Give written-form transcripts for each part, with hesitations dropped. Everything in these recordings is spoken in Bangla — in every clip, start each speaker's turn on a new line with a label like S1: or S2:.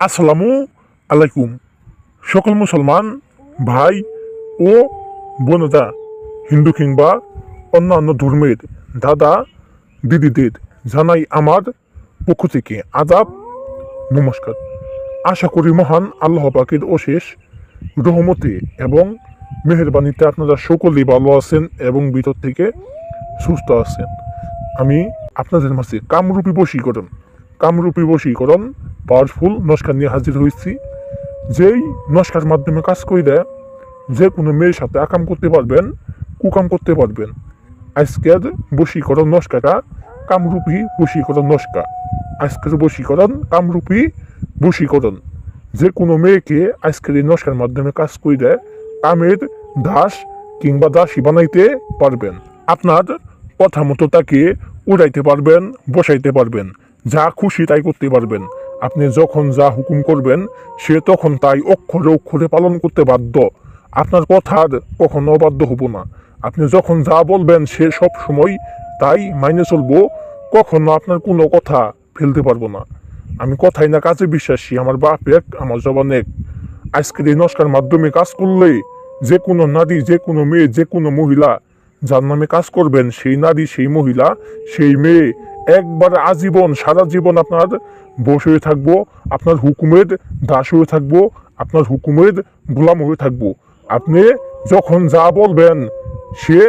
S1: আসসালামু আলাইকুম। সকল মুসলমান ভাই ও বোনেরা, হিন্দু কিংবা অন্যান্য ধর্মের দাদা দিদিদের জানাই আমার পক্ষ থেকে আদাব, নমস্কার। আশা করি মহান আল্লাহ পাকের অশেষ রহমতে এবং মেহেরবানিতে আপনারা সকলেই ভালো আছেন এবং ভিতর থেকে সুস্থ আছেন। আমি আপনাদের মাঝে কামরূপী বশীকরণ পাওয়ারফুল নস্কা নিয়ে হাজির হয়েছি। যেই নস্কার মাধ্যমে কাজ করে যে কোনো মেয়ের সাথে আকাম করতে পারবেন, কুকাম করতে পারবেন। আজকের বশীকরণ নস্কাটা কামরূপী বশীকরণ নস্কা। আজকের বশীকরণ কামরূপী বশীকরণ। যে কোনো মেয়েকে আজকের এই নস্কার মাধ্যমে কাজ করে কামের দাস কিংবা দাসী বানাইতে পারবেন। আপনার কথা মতো তাকে উড়াইতে পারবেন, বসাইতে পারবেন, যা খুশি তাই করতে পারবেন। আপনি যখন যা হুকুম করবেন সে তখন তাই অক্ষরে অক্ষরে পালন করতে বাধ্য। আপনার কথার কখনো অবাধ্য হব না। আপনি যখন যা বলবেন সে সব সময় তাই মাইনে চলবো, কখনো আপনার কোনো কথা ফেলতে পারবো না। আমি কথাই না কাজে বিশ্বাসী। আমার বাপ এক, আমার জবান এক। আজকের এই নস্কার মাধ্যমে কাজ করলে যে কোনো নারী, যে কোনো মেয়ে, যে কোনো মহিলা যার নামে কাজ করবেন, সেই নারী, সেই মহিলা, সেই মেয়ে একবার আজীবন, সারা জীবন আপনার বশ হয়ে থাকবো, আপনার হুকুমের দাস হয়ে থাকবো, আপনার হুকুমের গোলাম হয়ে থাকবো। আপনি যখন যা বলবেন সে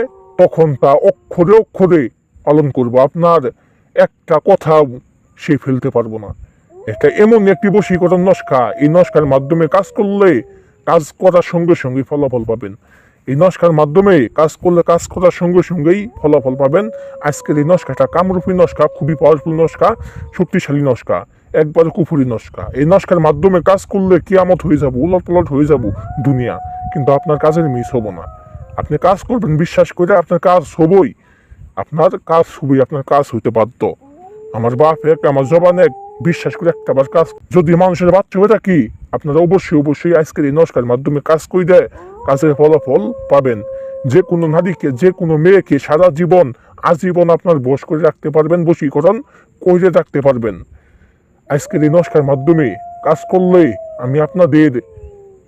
S1: তখন তা অক্ষরে অক্ষরে পালন করবো। আপনার একটা কথাও সে ফেলতে পারবো না। এটা এমন একটি বশীকরণ নস্কা। এই নস্কার মাধ্যমে কাজ করলে কাজ করার সঙ্গে সঙ্গে ফলাফল পাবেন। এই নস্কার মাধ্যমে কাজ করলে কাজ করার সঙ্গে সঙ্গেই ফলাফল পাবেন। আজকের এই নস্কাটা কামরূপী নস্কা, খুবই পাওয়ারফুল নস্কা, শক্তিশালী নস্কা, একবার কুফুরি নস্কা। এই নস্কার মাধ্যমে কাজ করলে কিয়ামত হয়ে যাব, উলটপালট হয়ে যাব দুনিয়া, কিন্তু আপনার কাজের মিস হব না। আপনি কাজ করবেন বিশ্বাস করে, আপনার কাজ হবই, আপনার কাজ হইতে বাধ্য। আমার বাপ এক, আমার জবান এক, বিশ্বাস করে একটাবার কাজ যদি মানুষের বাচ্চা হয়ে থাকি, আপনারা অবশ্যই আজকের এই নস্কার মাধ্যমে কাজ করে দেয় কাজের ফলাফল পাবেন। যে কোনো নারীকে, যে কোনো মেয়েকে সারা জীবন, আজীবন আপনার বশ করে রাখতে পারবেন, বশীকরণ করে রাখতে পারবেন। আজকের এই নস্কার মাধ্যমে কাজ করলে আমি আপনাদের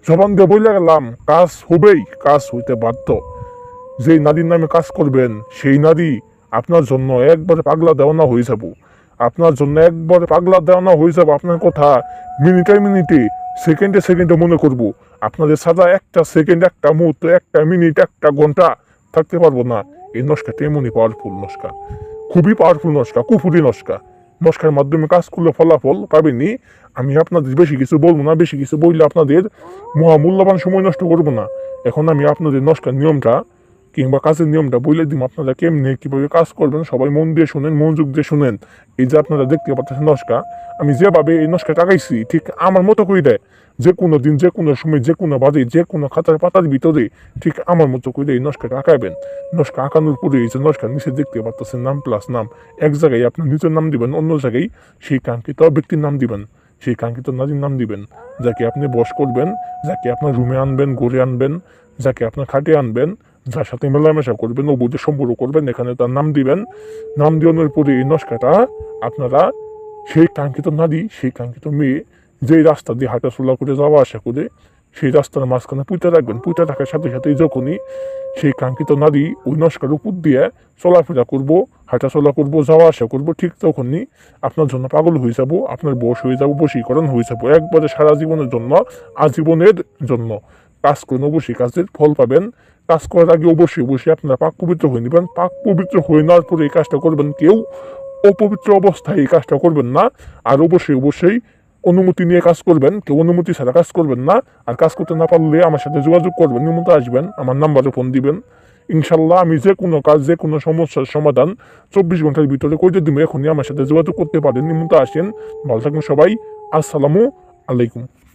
S1: জবান দিয়ে বলে গেলাম, কাজ হবেই, কাজ হইতে বাধ্য। যেই নারীর নামে কাজ করবেন সেই নারী আপনার জন্য একবারে পাগলা দেওয়ানা হয়ে যাব। আপনার জন্য একবারে পাগলা দেওয়ানা হয়ে যাব। আপনার কথা মিনিটে সেকেন্ডে মনে করব। আপনাদের সাদা একটা সেকেন্ড, একটা মুহূর্ত, একটা মিনিট, একটা ঘন্টা থাকতে পারবো না। এই নস্কাটা এমনই পাওয়ারফুল নস্কা, খুবই পাওয়ারফুল নস্কা, কুফুরি নস্কা। নস্কার মাধ্যমে কাজ করলে ফলাফল পাবেননি। আমি আপনাদের বেশি কিছু বলবো না, বেশি কিছু বললে আপনাদের মহামূল্যবান সময় নষ্ট করবো না। এখন আমি আপনাদের নস্কার নিয়মটা কিংবা কাজের নিয়মটা বলে দিব, আপনারা কেমনে কিভাবে কাজ করবেন সবাই মন দিয়ে শুনেন, মনোযোগ দিয়ে শুনেন। এই যে আপনারা দেখতে পাচ্ছেন নস্কা, আমি যেভাবে এই নস্কা টাকাইছি ঠিক আমার মতো করে দেয়। যে কোনো দিন, যে কোনো সময়, যে কোনো বাজে, যে কোনো খাতার পাতার ভিতরে ঠিক আমার মতো করে এই নস্কাটা আঁকাবেন। নস্কা আঁকানোর পরে এই যে নস্কার নিচে দেখতে পাচ্ছেন নাম প্লাস নাম, এক জায়গায় আপনি নিজের নাম দিবেন, অন্য জায়গায় সেই কাঙ্ক্ষিত ব্যক্তির নাম দিবেন, সেই কাঙ্ক্ষিত নারীর নাম দিবেন, যাকে আপনি বশ করবেন, যাকে আপনার রুমে আনবেন, ঘরে আনবেন, যাকে আপনার খাটে আনবেন, যার সাথে মেলামেশা করবেন, অবৈধ সম্পর্ক করবেন, এখানে তার নাম দিবেন। নাম দেওয়ানোর পরে এই নস্কাটা আপনারা সেই কাঙ্ক্ষিত নারী, সেই কাঙ্ক্ষিত মেয়ে যেই রাস্তা দিয়ে হাঁটাচলা করে যাওয়া আসা করে সেই রাস্তার মাঝখানে পুঁতে রাখবেন। পুঁতে রাখার সাথে সাথে যখনই সেই কাঙ্ক্ষিত নারী ওই নস্কার উপর দিয়ে চলাফেরা করবো, হাঁটাচলা করবো, যাওয়া আসা করবো, ঠিক তখনই আপনার জন্য পাগল হয়ে যাব, আপনার বশ হয়ে যাব, বশীকরণ হয়ে যাব একবারে সারা জীবনের জন্য, আজীবনের জন্য। কাজ করুন, অবশ্যই কাজের ফল পাবেন। কাজ করার আগে অবশ্যই আপনারা পাক পবিত্র হয়ে নেবেন। পাক পবিত্র হয়ে নেওয়ার পরে এই কাজটা করবেন। কেউ অপবিত্র অবস্থায় এই কাজটা করবেন না। আর অবশ্যই অনুমতি নিয়ে কাজ করবেন, কেউ অনুমতি ছাড়া কাজ করবেন না। আর কাজ করতে না পারলে আমার সাথে যোগাযোগ করবেন, নিয়মিত আসবেন, আমার নাম্বারে ফোন দিবেন। ইনশাল্লাহ আমি যে কোনো কাজ, যে কোনো সমস্যার সমাধান 24 ঘন্টার ভিতরে করে দিব। এখনই আমার সাথে যোগাযোগ করতে পারেন, নিয়মিত আসেন। ভালো থাকবেন সবাই। আসসালামু আলাইকুম।